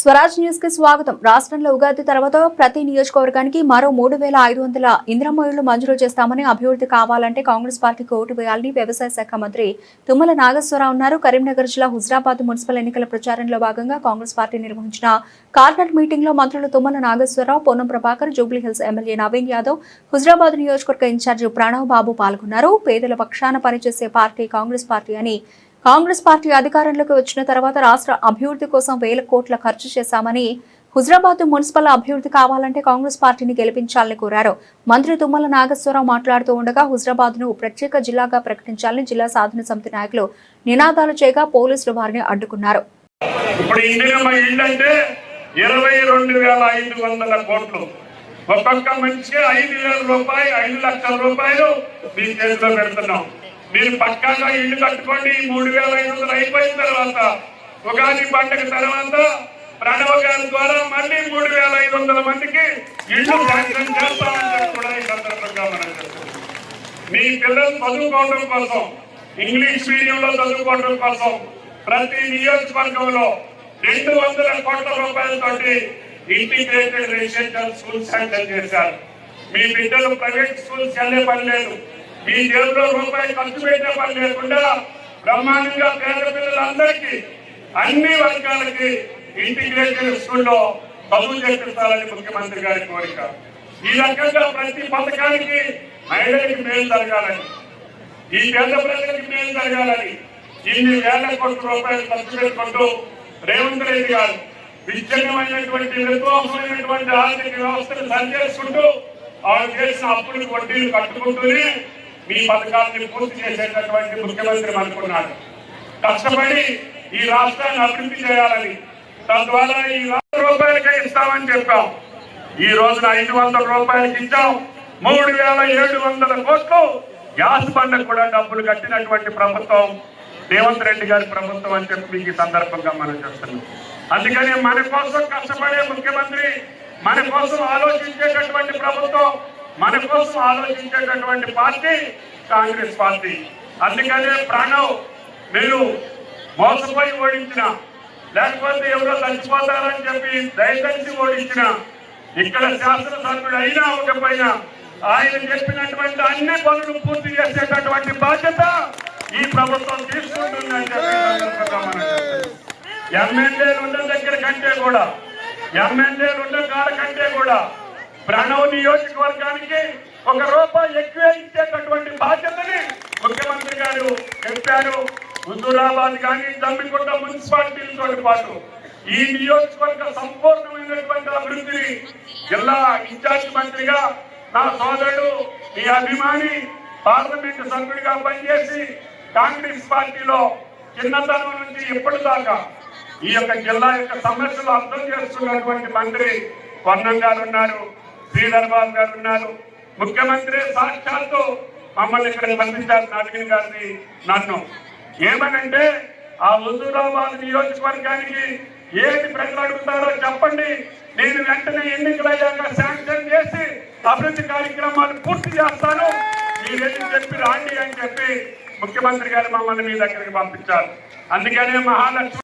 Swaraj news కి స్వాగతం. రాష్ట్రంలో ఉగాది తర్వాత ప్రతి నియోజకవర్గానికి మరో 3,500 ఇందిరమ్మ ఇళ్లు మంజూరు చేస్తామని, అభివృద్ధి కావాలంటే కాంగ్రెస్ పార్టీకి ఓటు వేయాలని వ్యవసాయ శాఖ మంత్రి తుమ్మల నాగేశ్వరరావు అన్నారు. కరీంనగర్ జిల్లా హుజరాబాద్ మున్సిపల్ ఎన్నికల ప్రచారంలో భాగంగా కాంగ్రెస్ పార్టీ నిర్వహించిన కార్నర్ మీటింగ్ లో మంత్రులు తుమ్మల నాగేశ్వరరావు, పొన్నం ప్రభాకర్, జూబ్లీహిల్స్ ఎమ్మెల్యే నవీన్ యాదవ్, హుజరాబాద్ నియోజకవర్గ ఇన్ఛార్జి ప్రణవ్ బాబు పాల్గొన్నారు. పేదల పక్షాన పనిచేసే పార్టీ కాంగ్రెస్ పార్టీ అని, కాంగ్రెస్ పార్టీ అధికారంలోకి వచ్చిన తర్వాత రాష్ట్ర అభివృద్ధి కోసం వేల కోట్ల ఖర్చు చేశామని, హుజరాబాద్ మున్సిపల్ అభివృద్ధి కావాలంటే కాంగ్రెస్ పార్టీని గెలిపించాలని కోరారు. మంత్రి తుమ్మల నాగేశ్వరరావు మాట్లాడుతూ ఉండగా హుజరాబాద్ ను ప్రత్యేక జిల్లాగా ప్రకటించాలని జిల్లా సాధన సమితి నాయకులు నినాదాలు చేయగా పోలీసులు వారిని అడ్డుకున్నారు. ఒక్కొక్క మనిషికి 5,000 రూపాయలు 5 లక్షల రూపాయలు మీ చేతిలో పెడుతున్నాం. మీరు పక్కాగా ఇల్లు కట్టుకోండి. 3,500 అయిపోయిన తర్వాత ఉగాది పండుగ తర్వాత ప్రణవ్ గారి ద్వారా మళ్ళీ 3,500 మందికి ఇల్లు శాంక్షన్ చేస్తామని కూడా ఈ సందర్భంగా మనం చెప్తున్నాం. మీ పిల్లలు చదువుకోవడం కోసం, ఇంగ్లీష్ మీడియంలో చదువుకోవడం కోసం ప్రతి నియోజకవర్గంలో 200 కోట్ల రూపాయలతోటి ఇంటిగ్రేటెడ్ రెసిడెన్షియల్ స్కూల్ శాంక్షన్ చేశారు. మీ బిడ్డలు ప్రైవేట్ స్కూల్స్ వెళ్ళే పని లేదు. మీ జేబులో రూపాయి ఖర్చు పెట్టే పని లేకుండా బ్రహ్మాండంగా పేద పిల్లలందరికీ అన్ని వర్గాలకి ఇంటిగ్రేటెడ్ స్కూల్లో చదువు చేపించాలని ముఖ్యమంత్రి గారి కోరిక. ఈ రకంగా ప్రతి పథకానికి మహిళలకి మేలు జరగాలని, ఈ పేద ప్రజలకి మేలు జరగాలని ఇన్ని వేల కోట్ల రూపాయలు ఖర్చు పెట్టుకుంటూ రేవంత్ రెడ్డి గారు విచ్ఛిన్నమైనటువంటి విధ్వంసమైనటువంటి ఆర్థిక వ్యవస్థను సరిచేసుకుంటూ ఆవిడ చేసిన అప్పులకు వడ్డీలు కట్టుకుంటూనే మీ పథకాన్ని పూర్తి చేసేటటువంటి ముఖ్యమంత్రి అనుకున్నాడు. కష్టపడి ఈ రాష్ట్రాన్ని అభివృద్ధి చేయాలని, తద్వారా ఈ రూపాయలకే ఇస్తామని చెప్పాం. ఈ రోజున 500 రూపాయలకి ఇచ్చాం. 3,700 కోట్లు గ్యాస్ బండకు కూడా డబ్బులు కట్టినటువంటి ప్రభుత్వం రేవంత్ రెడ్డి గారి ప్రభుత్వం అని చెప్పి మీకు ఈ సందర్భంగా మనం చేస్తున్నాం. అందుకని మన కోసం కష్టపడే ముఖ్యమంత్రి, మన కోసం ఆలోచించేటటువంటి ప్రభుత్వం, మన కోసం ఆలోచించేటటువంటి పార్టీ కాంగ్రెస్ పార్టీ. అందుకనే ప్రణవ్ మీరు మోసపోయి ఓడించిన, లేకపోతే ఎవరో చచ్చిపోతారని చెప్పి దయచేసి ఓడించిన, ఇక్కడ శాసనసభ్యుడు అయినా ఒకపైన ఆయన చెప్పినటువంటి అన్ని పనులు పూర్తి చేసేటటువంటి బాధ్యత ఈ ప్రభుత్వం తీసుకుంటుందని చెప్పి ఎమ్మెల్యేలు ఉన్న దగ్గర కంటే కూడా, ఎమ్మెల్యేలు ఉన్న కాడ కంటే కూడా ప్రణవ్ నియోజకవర్గానికి 1 రూపాయి ఎక్కువ ఇచ్చేటటువంటి బాధ్యతని ముఖ్యమంత్రి గారు చెప్పారు. హుజూరాబాద్ కానీ జమ్మికుంట మున్సిపాలిటీలతో పాటు ఈ నియోజకవర్గ సంపూర్ణమైనటువంటి అభివృద్ధిని జిల్లా ఇన్ఛార్జ్ మంత్రిగా నా సోదరుడు, మీ అభిమాని, పార్లమెంటు సభ్యుడిగా పనిచేసి కాంగ్రెస్ పార్టీలో చిన్నతనం నుంచి ఇప్పటిదాకా ఈ యొక్క జిల్లా యొక్క సమస్యలు అర్థం చేస్తున్నటువంటి మంత్రి పొన్నం గారు ఉన్నారు, శ్రీధర్ బాబు గారు ఉన్నారు. ముఖ్యమంత్రి సాక్షాత్తు మమ్మల్ని ఇక్కడ పంపించారు, నవీన్ గారిని, నన్ను. ఏమనంటే ఆ హుజూరాబాద్ నియోజకవర్గానికి ఏది ప్రజలు అడుగుతారో చెప్పండి, నేను వెంటనే ఎన్నికలయ్యాక శాంక్షన్ చేసి అభివృద్ధి కార్యక్రమాలు పూర్తి చేస్తాను, మీరేది చెప్పి రాండి అని చెప్పి ముఖ్యమంత్రి గారు మమ్మల్ని మీ దగ్గరికి పంపించారు. అందుకనే మహాలక్ష్మి